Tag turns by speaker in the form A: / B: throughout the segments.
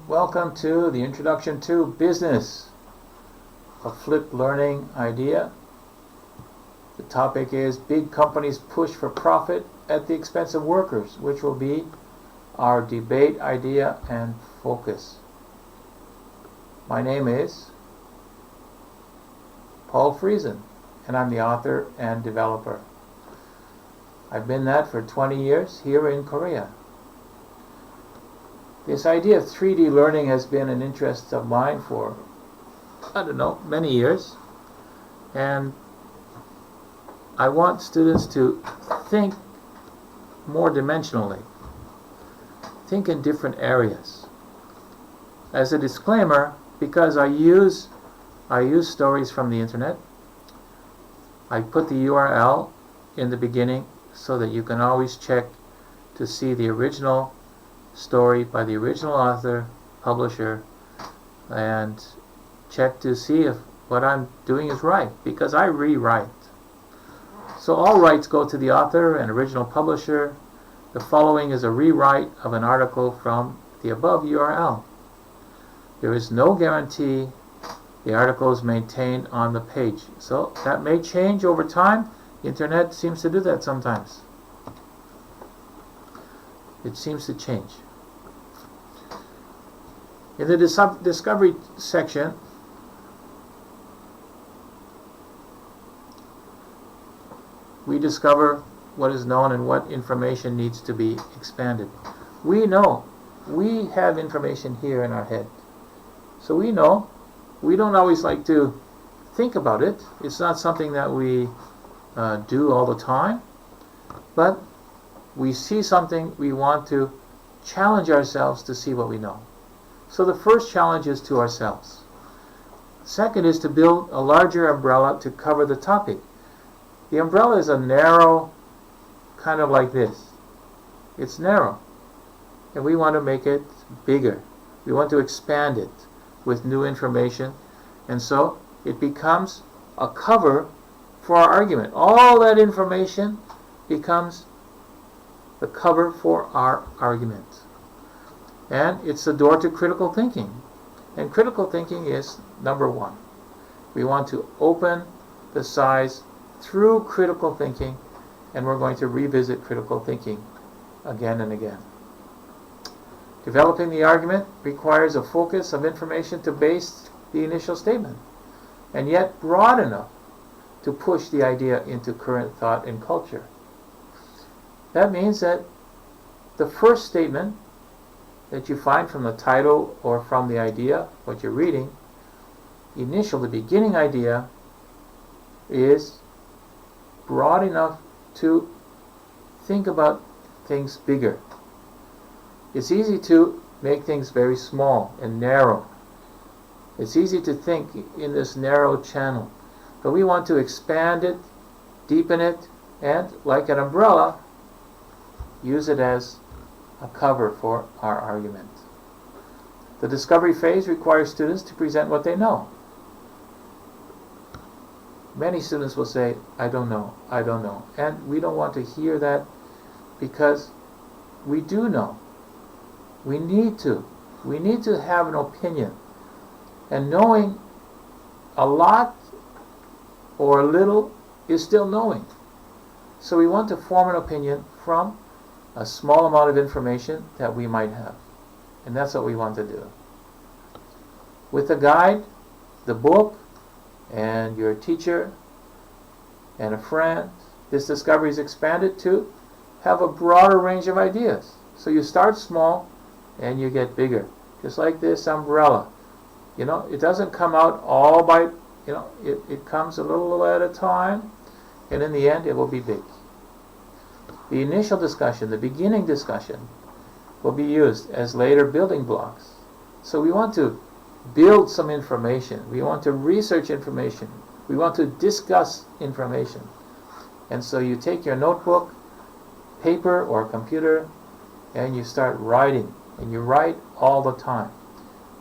A: Welcome to the Introduction to Business, a flipped learning idea. The topic is big companies push for profit at the expense of workers, which will be our debate idea and focus. My name is Paul Friesen, and I'm the author and developer. I've been that for 20 years here in Korea. This idea of 3D learning has been an interest of mine for, many years. And I want students to think more dimensionally. Think in different areas. As a disclaimer, because I use stories from the internet, I put the URL in the beginning so that you can always check to see the original story by the original author, publisher, and check to see if what I'm doing is right, because I rewrite. So all rights go to the author and original publisher. The following is a rewrite of an article from the above URL. There is no guarantee the article is maintained on the page. So that may change over time. The internet seems to do that sometimes. It seems to change. In the discovery section, we discover what is known and what information needs to be expanded. We know. We have information here in our head. So we know. We don't always like to think about it. It's not something that we do all the time. But we see something, we want to challenge ourselves to see what we know. So the first challenge is to ourselves. Second is to build a larger umbrella to cover the topic. The umbrella is a narrow, kind of like this. It's narrow. And we want to make it bigger. We want to expand it with new information. And so it becomes a cover for our argument. All that information becomes the cover for our argument. And it's the door to critical thinking. And critical thinking is number one. We want to open the size through critical thinking, and we're going to revisit critical thinking again and again. Developing the argument requires a focus of information to base the initial statement, and yet broad enough to push the idea into current thought and culture. That means that the first statement that you find from the title or from the idea, what you're reading, the beginning idea is broad enough to think about things bigger. It's easy to make things very small and narrow. It's easy to think in this narrow channel. But we want to expand it, deepen it, and like an umbrella, use it as a cover for our argument. The discovery phase requires students to present what they know. Many students will say, I don't know. And we don't want to hear that, because we do know. We need to. We need to have an opinion. And knowing a lot or a little is still knowing. So we want to form an opinion from a small amount of information that we might have. And that's what we want to do. With the guide, the book, and your teacher, and a friend, this discovery is expanded to have a broader range of ideas. So you start small and you get bigger. Just like this umbrella. It doesn't come out all by, it comes a little at a time, and in the end it will be big. The initial discussion, the beginning discussion, will be used as later building blocks. So we want to build some information. We want to research information. We want to discuss information. And so you take your notebook, paper or computer, and you start writing. And you write all the time.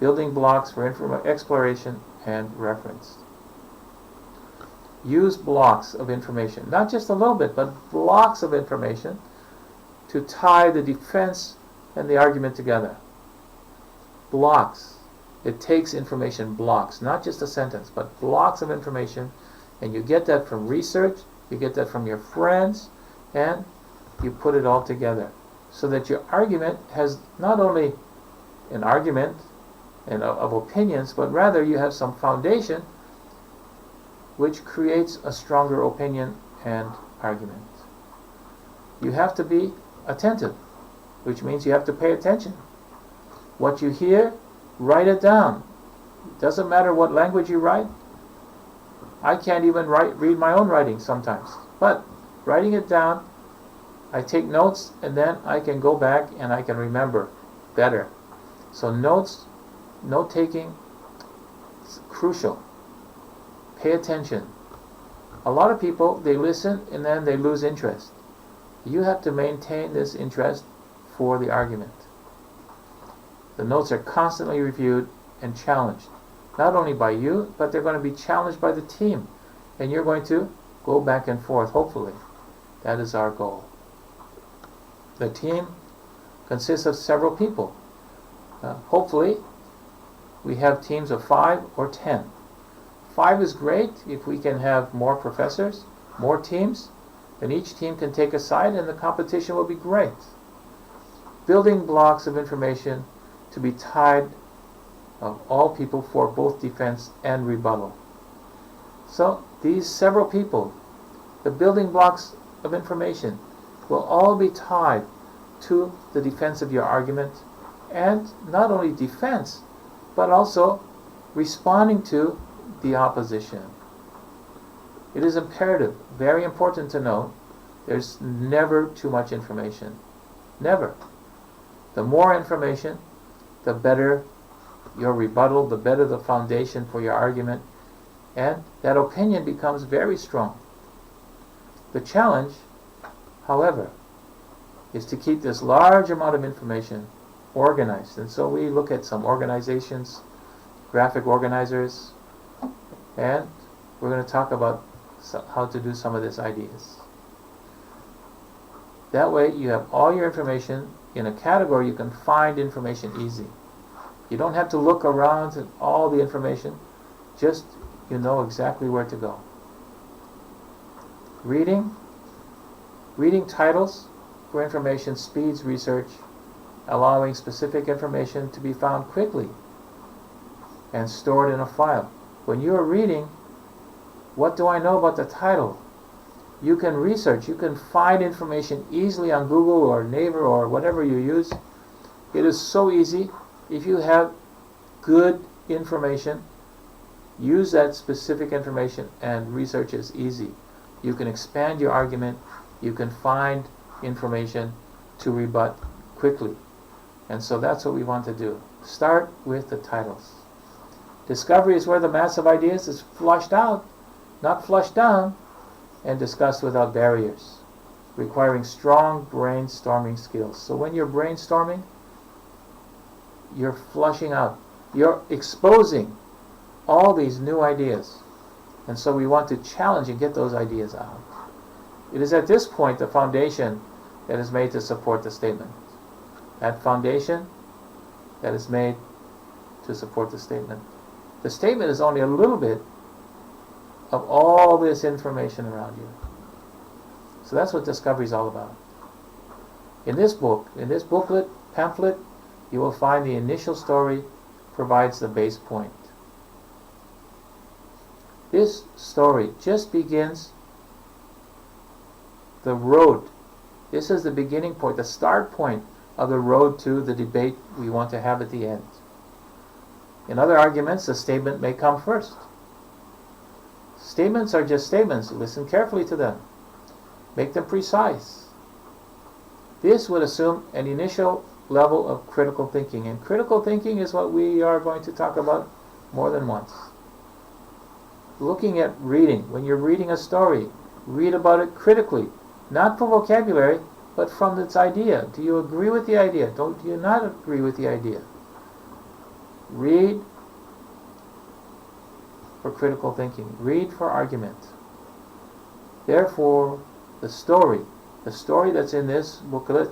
A: Building blocks for exploration and reference. Use blocks of information, not just a little bit, but blocks of information to tie the defense and the argument together. blocks. It takes information blocks, not just a sentence, but blocks of information, and you get that from research, you get that from your friends, and you put it all together so that your argument has not only an argument and of opinions, but rather you have some foundation which creates a stronger opinion and argument. You have to be attentive, which means you have to pay attention. What you hear, write it down. It doesn't matter what language you write. I can't even read my own writing sometimes. But writing it down, I take notes, and then I can go back and I can remember better. So note-taking is crucial. Pay attention. A lot of people, they listen and then they lose interest. You have to maintain this interest for the argument. The notes are constantly reviewed and challenged, not only by you, but they're going to be challenged by the team. And you're going to go back and forth, hopefully. That is our goal. The team consists of several people. Hopefully, we have teams of 5 or 10. 5 is great if we can have more professors, more teams, then each team can take a side and the competition will be great. Building blocks of information to be tied of all people for both defense and rebuttal. So these several people, the building blocks of information, will all be tied to the defense of your argument, and not only defense, but also responding to the opposition. It is imperative, very important to know, there's never too much information. Never. The more information, the better your rebuttal, the better the foundation for your argument, and that opinion becomes very strong. The challenge, however, is to keep this large amount of information organized. And so we look at some organizations, graphic organizers, and we're going to talk about how to do some of these ideas. That way you have all your information in a category. You can find information easy. You don't have to look around at all the information. Just you know exactly where to go. Reading titles for information speeds research, allowing specific information to be found quickly and stored in a file. When you are reading, what do I know about the title? You can research, you can find information easily on Google or Naver or whatever you use. It is so easy. If you have good information, use that specific information, and research is easy. You can expand your argument, you can find information to rebut quickly. And so that's what we want to do. Start with the titles. Discovery is where the mass of ideas is flushed out, not flushed down, and discussed without barriers, requiring strong brainstorming skills. So when you're brainstorming, you're flushing out, you're exposing all these new ideas. And so we want to challenge and get those ideas out. It is at this point the foundation that is made to support the statement. That foundation that is made to support the statement. The statement is only a little bit of all this information around you. So that's what discovery is all about. In this book, in this booklet, pamphlet, you will find the initial story provides the base point. This story just begins the road. This is the beginning point, the start point of the road to the debate we want to have at the end. In other arguments, the statement may come first. Statements are just statements. Listen carefully to them. Make them precise. This would assume an initial level of critical thinking. And critical thinking is what we are going to talk about more than once. Looking at reading. When you're reading a story, read about it critically. Not for vocabulary, but from its idea. Do you agree with the idea? Do you not agree with the idea? Read for critical thinking. Read for argument. Therefore, the story that's in this booklet,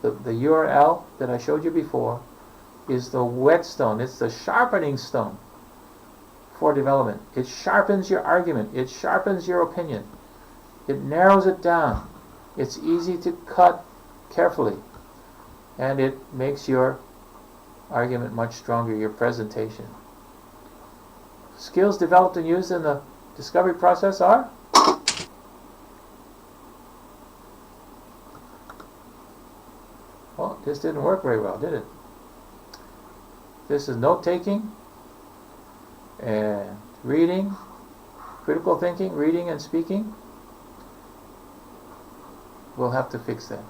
A: the URL that I showed you before, is the whetstone. It's the sharpening stone for development. It sharpens your argument. It sharpens your opinion. It narrows it down. It's easy to cut carefully. And it makes your argument much stronger, your presentation. Skills developed and used in the discovery process are well, this didn't work very well, did it? This is note-taking and reading, critical thinking, reading and speaking. We'll have to fix that.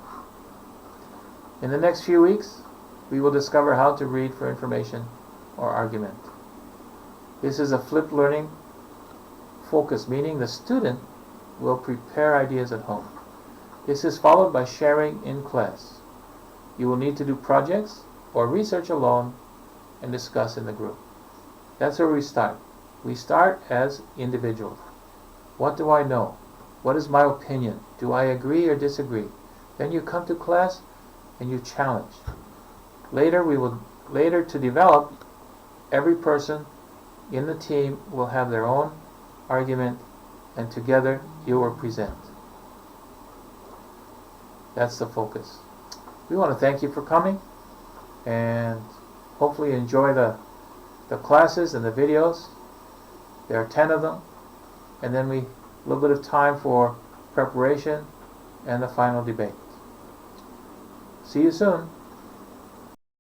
A: In the next few weeks, we will discover how to read for information or argument. This is a flipped learning focus, meaning the student will prepare ideas at home. This is followed by sharing in class. You will need to do projects or research alone and discuss in the group. That's where we start. We start as individuals. What do I know? What is my opinion? Do I agree or disagree? Then you come to class and you challenge. Later to develop, every person in the team will have their own argument, and together you will present. That's the focus. We want to thank you for coming, and hopefully you enjoy the classes and the videos. There are 10 of them, and then a little bit of time for preparation and the final debate. See you soon.